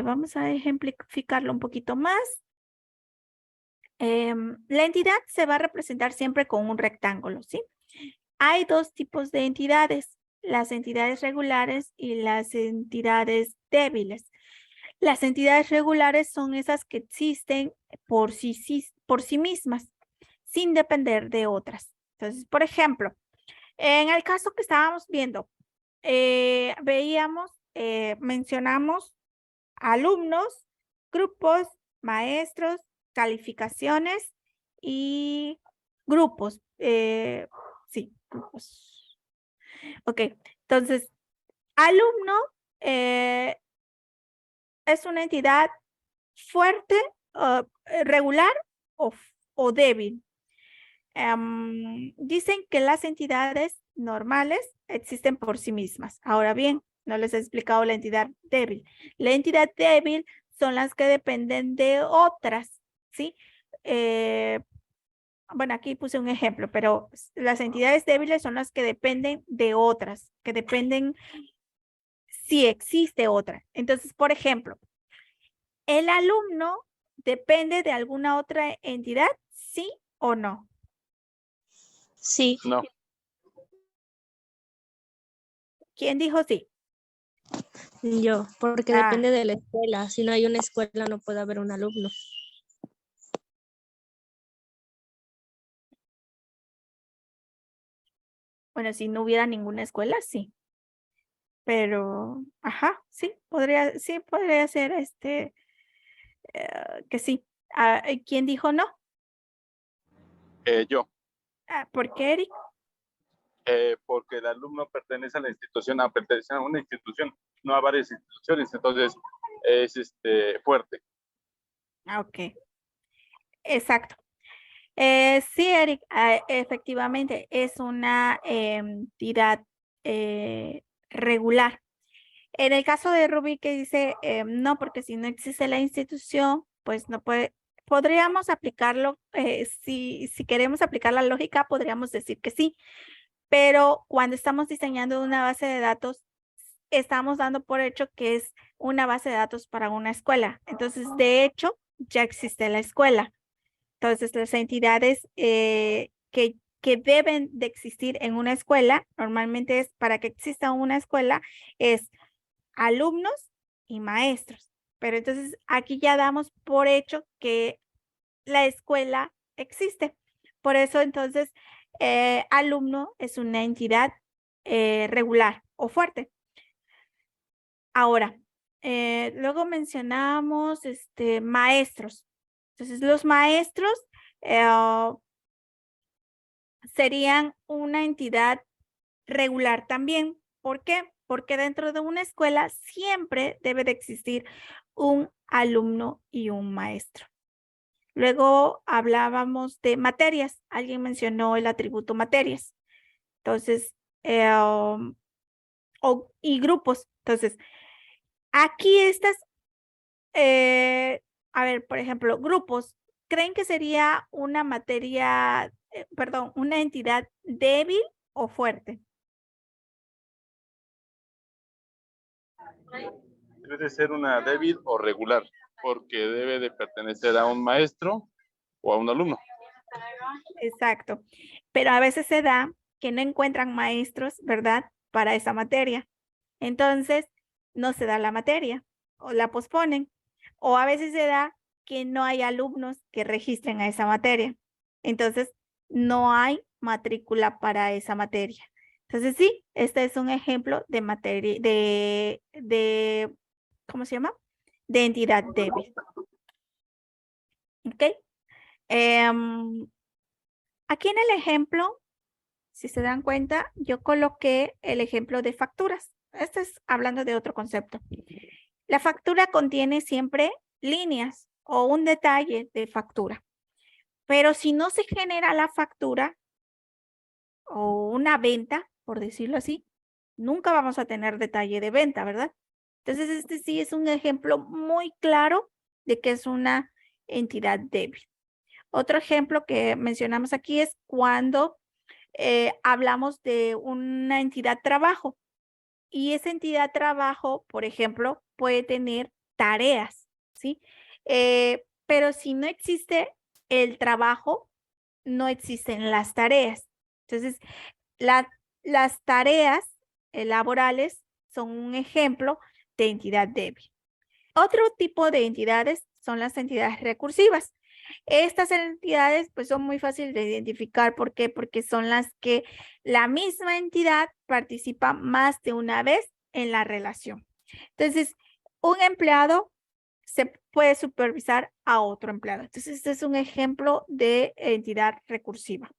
Vamos a ejemplificarlo un poquito más. La entidad se va a representar siempre con un rectángulo, ¿sí? Hay dos tipos de entidades, las entidades regulares y las entidades débiles. Las entidades regulares son esas que existen por sí mismas, sin depender de otras. Entonces, por ejemplo, en el caso que estábamos viendo, mencionamos alumnos, grupos, maestros, calificaciones y grupos. Sí, grupos. Ok, entonces, alumno es una entidad fuerte, regular o débil. Dicen que las entidades normales existen por sí mismas. Ahora bien, no les he explicado la entidad débil. La entidad débil son las que dependen de otras, ¿sí? Bueno, aquí puse un ejemplo, pero las entidades débiles son las que dependen de otras, que dependen si existe otra. Entonces, por ejemplo, ¿el alumno depende de alguna otra entidad? ¿Sí o no? Sí, No, ¿Quién dijo sí? yo, porque Ah, depende de la escuela. Si no hay una escuela, no puede haber un alumno. bueno, si no hubiera ninguna escuela, sí. Pero, ajá, sí podría ser que sí. ¿Quién dijo no? yo. ¿Por qué, Eric? Porque el alumno pertenece a la institución, pertenece a una institución, no a varias instituciones, entonces es fuerte. Ok, exacto. Sí, Eric, efectivamente es una entidad regular. En el caso de Ruby que dice no, porque si no existe la institución, pues no puede, podríamos aplicarlo, si queremos aplicar la lógica, podríamos decir que sí, pero cuando estamos diseñando una base de datos, estamos dando por hecho que es una base de datos para una escuela. Entonces, de hecho, ya existe la escuela. Entonces, las entidades que deben de existir en una escuela, normalmente es para que exista una escuela, es alumnos y maestros. Pero entonces aquí ya damos por hecho que la escuela existe. Por eso entonces alumno es una entidad regular o fuerte. Ahora, luego mencionamos maestros. Entonces los maestros eh, serían una entidad regular también. ¿Por qué? Porque dentro de una escuela siempre debe de existir un alumno y un maestro. Luego hablábamos de materias. Alguien mencionó el atributo materias. Entonces, y grupos. Entonces, aquí estas, a ver, por ejemplo, grupos. ¿Creen que sería una materia, perdón, una entidad débil o fuerte? Debe de ser una débil o regular, porque debe de pertenecer a un maestro o a un alumno. Exacto. Pero a veces se da que no encuentran maestros, ¿verdad? Para esa materia. Entonces, no se da la materia o la posponen. O a veces se da que no hay alumnos que registren a esa materia. Entonces, no hay matrícula para esa materia. Entonces, sí, este es un ejemplo de materia, ¿cómo se llama? De entidad débil. ¿Ok? Em, Aquí en el ejemplo, si se dan cuenta, yo coloqué el ejemplo de facturas. Este es hablando de otro concepto. La factura contiene siempre líneas o un detalle de factura. Pero si no se genera la factura o una venta, por decirlo así, nunca vamos a tener detalle de venta, ¿verdad? Entonces, este sí es un ejemplo muy claro de que es una entidad débil. Otro ejemplo que mencionamos aquí es cuando hablamos de una entidad trabajo y esa entidad trabajo, por ejemplo, puede tener tareas, ¿sí? Pero si no existe el trabajo, no existen las tareas. Entonces, las tareas laborales son un ejemplo de entidad débil. Otro tipo de entidades son las entidades recursivas. Estas entidades pues son muy fáciles de identificar. ¿Por qué? Porque son las que la misma entidad participa más de una vez en la relación. Entonces, un empleado se puede supervisar a otro empleado. Entonces, este es un ejemplo de entidad recursiva.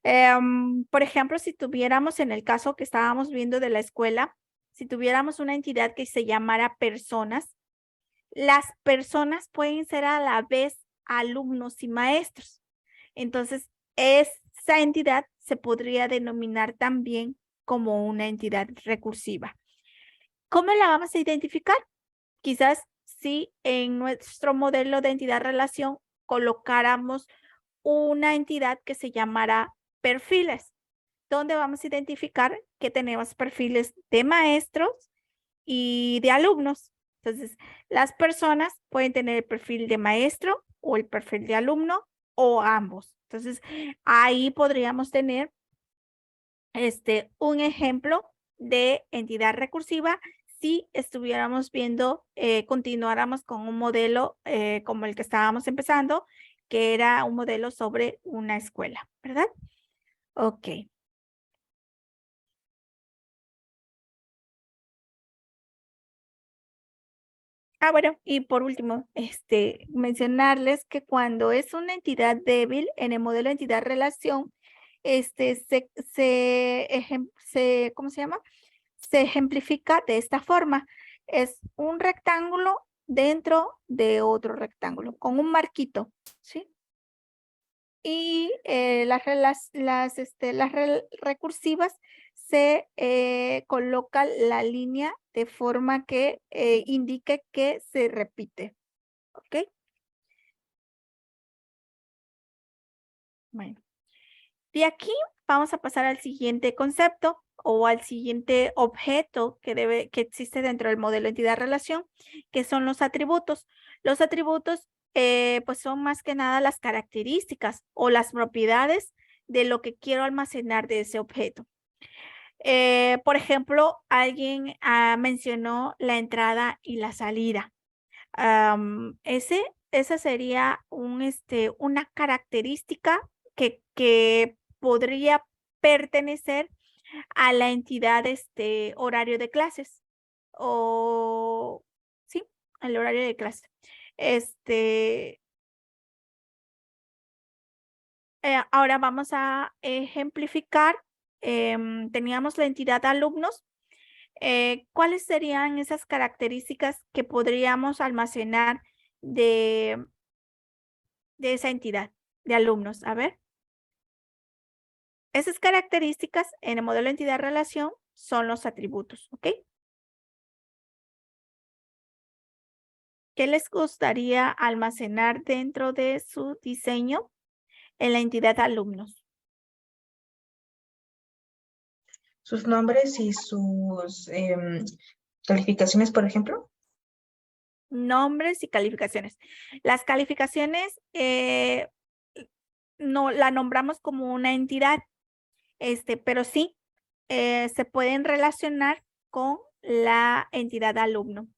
Por ejemplo, si tuviéramos en el caso que estábamos viendo de la escuela, si tuviéramos una entidad que se llamara personas, las personas pueden ser a la vez alumnos y maestros. Entonces, esa entidad se podría denominar también como una entidad recursiva. ¿Cómo la vamos a identificar? Quizás si en nuestro modelo de entidad-relación colocáramos una entidad que se llamara perfiles, donde vamos a identificar que tenemos perfiles de maestros y de alumnos. Entonces, las personas pueden tener el perfil de maestro o el perfil de alumno o ambos. Entonces, ahí podríamos tener un ejemplo de entidad recursiva si estuviéramos viendo, continuáramos con un modelo como el que estábamos empezando, que era un modelo sobre una escuela, ¿verdad? Ok. Bueno, y por último, mencionarles que cuando es una entidad débil en el modelo de entidad-relación, ¿cómo se llama? Se ejemplifica de esta forma. Es un rectángulo dentro de otro rectángulo, con un marquito, ¿sí? Y las recursivas se coloca la línea de forma que indique que se repite. ¿Ok? Bueno. De aquí vamos a pasar al siguiente concepto o al siguiente objeto que existe dentro del modelo entidad-relación, que son los atributos. Los atributos pues son más que nada las características o las propiedades de lo que quiero almacenar de ese objeto. Por ejemplo, alguien mencionó la entrada y la salida. Esa sería una característica que podría pertenecer a la entidad horario de clases o sí, al horario de clase. Ahora vamos a ejemplificar. Teníamos la entidad alumnos. ¿Cuáles serían esas características que podríamos almacenar de esa entidad de alumnos? A ver. Esas características en el modelo de entidad-relación son los atributos, ¿ok? ¿Qué les gustaría almacenar dentro de su diseño en la entidad alumnos? Sus nombres y sus calificaciones, por ejemplo. Nombres y calificaciones. Las calificaciones no la nombramos como una entidad, pero sí se pueden relacionar con la entidad alumno.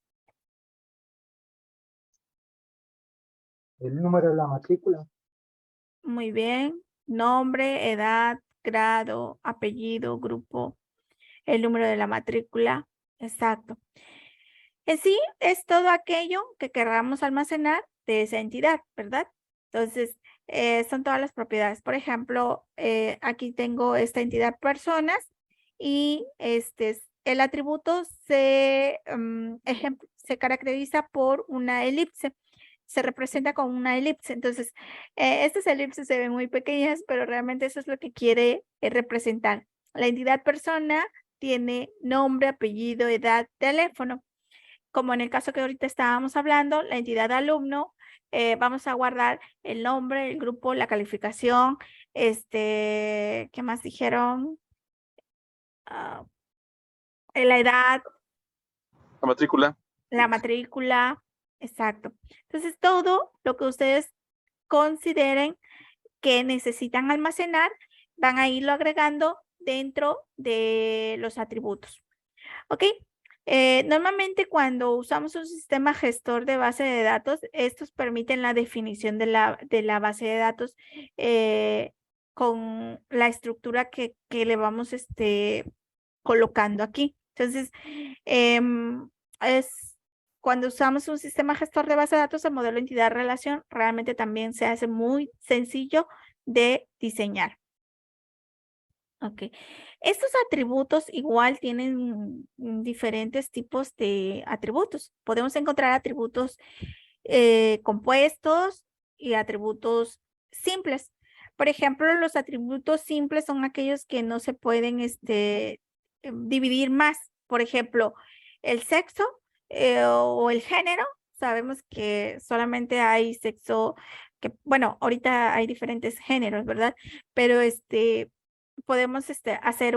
El número de la matrícula. Muy bien. Nombre, edad, grado, apellido, grupo, el número de la matrícula. Exacto. En sí, es todo aquello que queramos almacenar de esa entidad, ¿verdad? Entonces, son todas las propiedades. Por ejemplo, aquí tengo esta entidad personas y el atributo se caracteriza por una elipse. Se representa con una elipse. Entonces, estas elipses se ven muy pequeñas, pero realmente eso es lo que quiere representar. La entidad persona tiene nombre, apellido, edad, teléfono. Como en el caso que ahorita estábamos hablando, la entidad alumno, vamos a guardar el nombre, el grupo, la calificación, ¿qué más dijeron? La edad. La matrícula. la matrícula, exacto. Entonces, todo lo que ustedes consideren que necesitan almacenar, van a irlo agregando dentro de los atributos. ¿Ok? Normalmente cuando usamos un sistema gestor de base de datos, estos permiten la definición de la base de datos con la estructura que le vamos colocando aquí. Entonces, cuando usamos un sistema gestor de base de datos, el modelo entidad-relación realmente también se hace muy sencillo de diseñar. Ok. Estos atributos igual tienen diferentes tipos de atributos. Podemos encontrar atributos compuestos y atributos simples. Por ejemplo, los atributos simples son aquellos que no se pueden dividir más. Por ejemplo, el sexo o el género. Sabemos que solamente hay sexo, que bueno, ahorita hay diferentes géneros, ¿verdad? Pero podemos hacer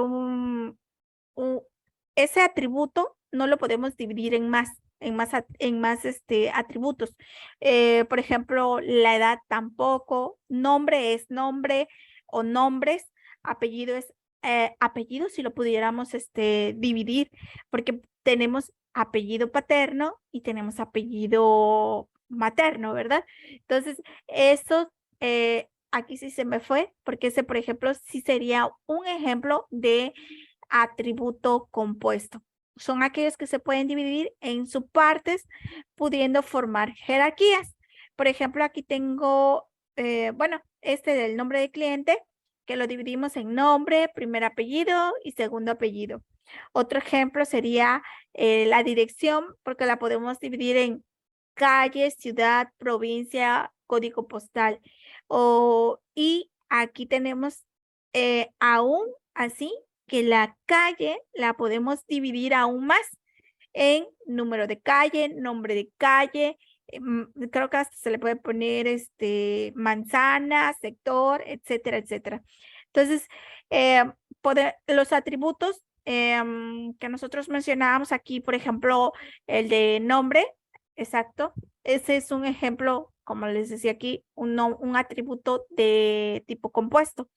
ese atributo no lo podemos dividir en más atributos. Por ejemplo, la edad tampoco, nombre es nombre o nombres, apellido es apellido si lo pudiéramos dividir, porque tenemos apellido paterno y tenemos apellido materno, ¿verdad? Entonces, eso aquí sí se me fue, porque ese, por ejemplo, sí sería un ejemplo de atributo compuesto. Son aquellos que se pueden dividir en subpartes, pudiendo formar jerarquías. Por ejemplo, aquí tengo, bueno, del nombre de cliente, que lo dividimos en nombre, primer apellido y segundo apellido. Otro ejemplo sería la dirección, porque la podemos dividir en calle, ciudad, provincia, código postal. Y aquí tenemos aún así que la calle la podemos dividir aún más en número de calle, nombre de calle, creo que hasta se le puede poner manzana, sector, etcétera, etcétera. Entonces, los atributos que nosotros mencionábamos aquí, por ejemplo, el de nombre, exacto, ese es un ejemplo, como les decía aquí, un atributo de tipo compuesto.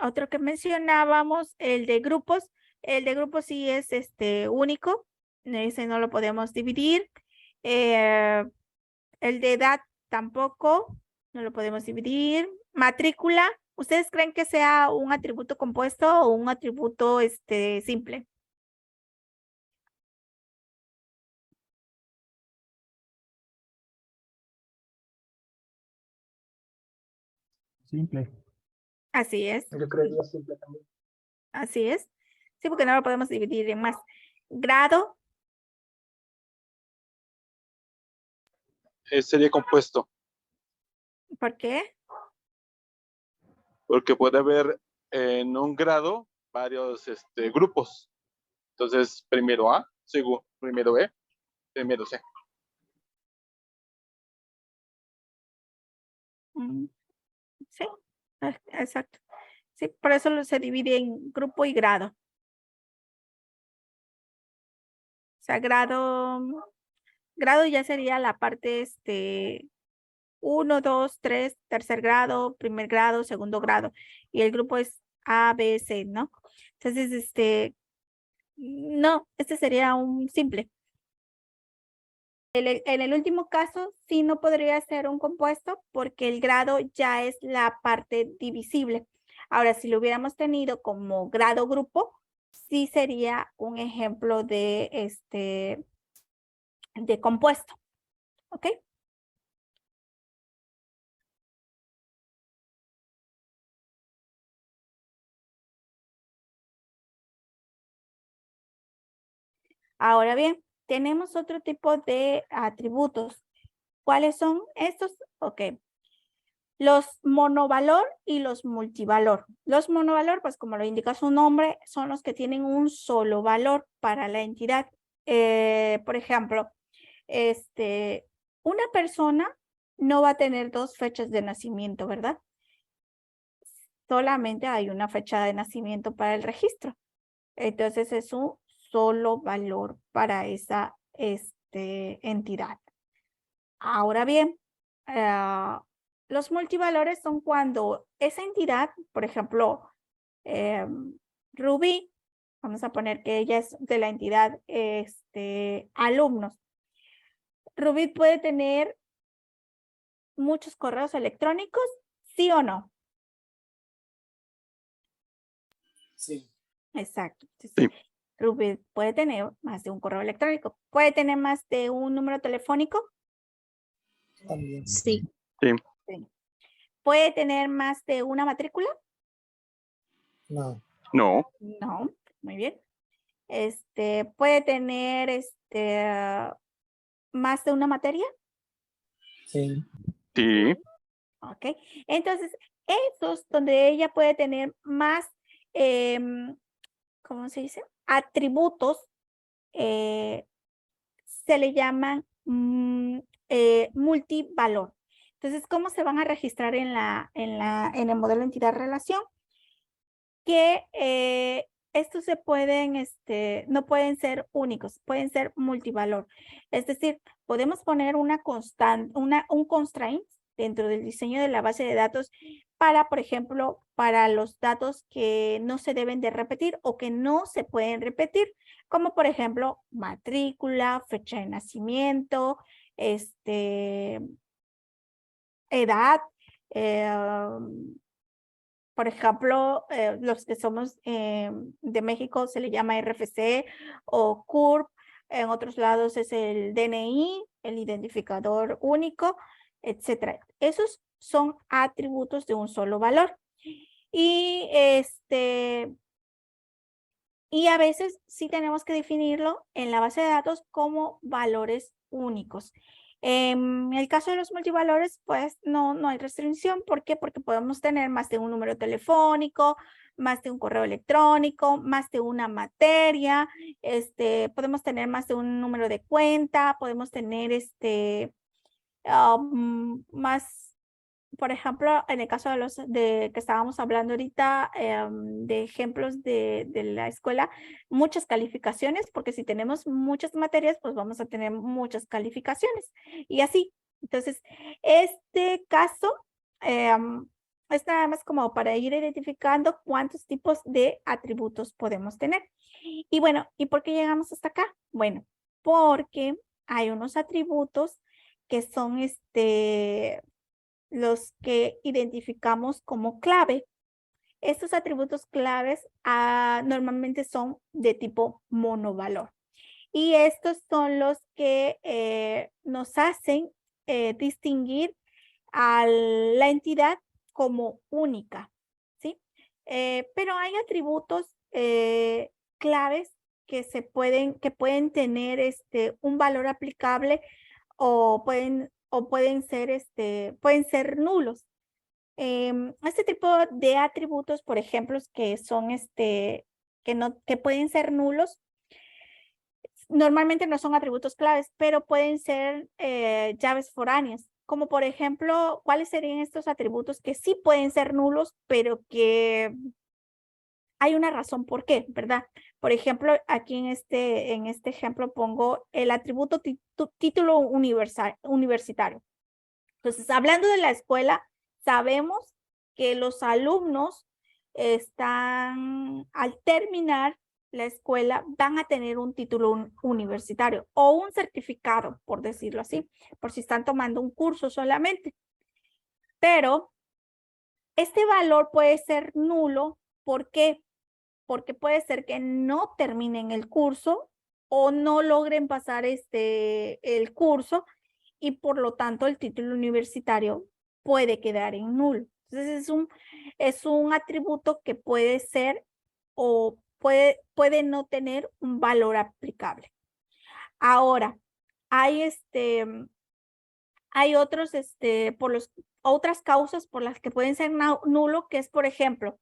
Otro que mencionábamos, el de grupos. El de grupos sí es único. Ese no lo podemos dividir. El de edad tampoco. No lo podemos dividir. Matrícula. ¿Ustedes creen que sea un atributo compuesto o un atributo simple? Simple. Así es. Yo creería simple también. Así es. Sí, porque no lo podemos dividir en más. Grado. Sería compuesto, ¿Por qué? porque puede haber en un grado varios grupos. Entonces, primero A, segundo, primero B, primero C. Sí, exacto. Sí, por eso se divide en grupo y grado. O sea, grado ya sería la parte 1, 2, 3, tercer grado, primer grado, segundo grado. Y el grupo es A, B, C, ¿no? Entonces, no, este sería un simple. En el último caso, sí no podría ser un compuesto porque el grado ya es la parte divisible. Ahora, si lo hubiéramos tenido como grado grupo, sí sería un ejemplo de compuesto. ¿Ok? Ahora bien, tenemos otro tipo de atributos. ¿Cuáles son estos? Ok. Los monovalor y los multivalor. Los monovalor, pues como lo indica su nombre, son los que tienen un solo valor para la entidad. Por ejemplo, una persona no va a tener dos fechas de nacimiento, ¿verdad? Solamente hay una fecha de nacimiento para el registro. Entonces es un solo valor para esa entidad. Ahora bien, los multivalores son cuando esa entidad, por ejemplo, Ruby, vamos a poner que ella es de la entidad alumnos. Ruby puede tener muchos correos electrónicos, ¿sí o no? Sí. Exacto. Sí. Ruby puede tener más de un correo electrónico. ¿Puede tener más de un número telefónico? También. Sí. Sí. Sí. ¿Puede tener más de una matrícula? No. No. No, muy bien. ¿Puede tener más de una materia? Sí. Sí. Ok. Entonces, esos donde ella puede tener más, ¿cómo se dice? Atributos, se le llaman multivalor. Entonces, ¿cómo se van a registrar en el modelo entidad-relación? Que estos se pueden, no pueden ser únicos, pueden ser multivalor. Es decir, podemos poner un constraint dentro del diseño de la base de datos para, por ejemplo, para los datos que no se deben de repetir o que no se pueden repetir, como por ejemplo, matrícula, fecha de nacimiento, edad, por ejemplo, los que somos de México se le llama RFC o CURP. En otros lados es el DNI, el identificador único, etcétera. Esos son atributos de un solo valor. Y y a veces sí tenemos que definirlo en la base de datos como valores únicos. En el caso de los multivalores, pues no hay restricción. ¿Por qué? Porque podemos tener más de un número telefónico, más de un correo electrónico, más de una materia, podemos tener más de un número de cuenta, podemos tener más, por ejemplo, en el caso de los que estábamos hablando ahorita, de ejemplos de la escuela, muchas calificaciones, porque si tenemos muchas materias, pues vamos a tener muchas calificaciones y así. Entonces, este caso es nada más como para ir identificando cuántos tipos de atributos podemos tener. Y bueno, ¿y por qué llegamos hasta acá? Bueno, porque hay unos atributos que son los que identificamos como clave. Estos atributos claves normalmente son de tipo monovalor. Y estos son los que nos hacen distinguir a la entidad como única, ¿sí? Pero hay atributos claves que pueden tener un valor aplicable o pueden ser nulos. Este tipo de atributos, por ejemplo, que son que pueden ser nulos, normalmente no son atributos claves, pero pueden ser llaves foráneas. Como por ejemplo, ¿cuáles serían estos atributos que sí pueden ser nulos, pero que hay una razón por qué, ¿verdad? Por ejemplo, aquí en este ejemplo pongo el atributo título universitario. Entonces, hablando de la escuela, sabemos que los alumnos al terminar la escuela, van a tener un título universitario o un certificado, por decirlo así, por si están tomando un curso solamente. Pero este valor puede ser nulo. ¿Por qué? Porque puede ser que no terminen el curso o no logren pasar el curso y por lo tanto el título universitario puede quedar en nulo. Entonces es un atributo que puede ser o puede no tener un valor aplicable. Ahora, hay otros, otras causas por las que pueden ser nulo, que es, por ejemplo,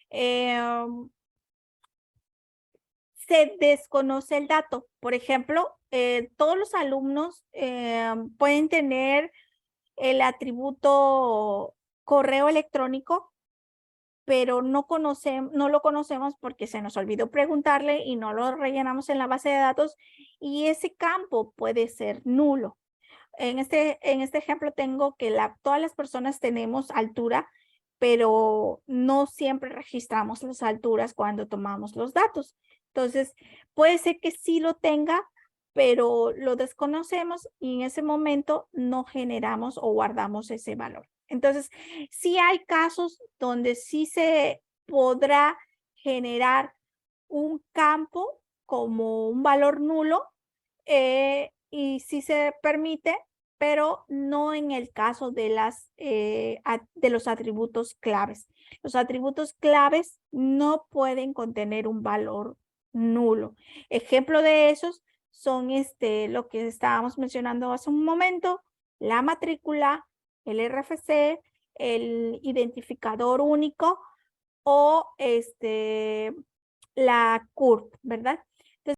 se desconoce el dato. Por ejemplo, todos los alumnos pueden tener el atributo correo electrónico, pero no lo conocemos porque se nos olvidó preguntarle y no lo rellenamos en la base de datos y ese campo puede ser nulo. En este ejemplo tengo que todas las personas tenemos altura, pero no siempre registramos las alturas cuando tomamos los datos. Entonces, puede ser que sí lo tenga, pero lo desconocemos y en ese momento no generamos o guardamos ese valor. Entonces, sí hay casos donde sí se podrá generar un campo como un valor nulo y sí se permite, pero no en el caso de los atributos claves. Los atributos claves no pueden contener un valor nulo. Ejemplo de esos son lo que estábamos mencionando hace un momento, la matrícula, el RFC, el identificador único o la CURP, ¿verdad?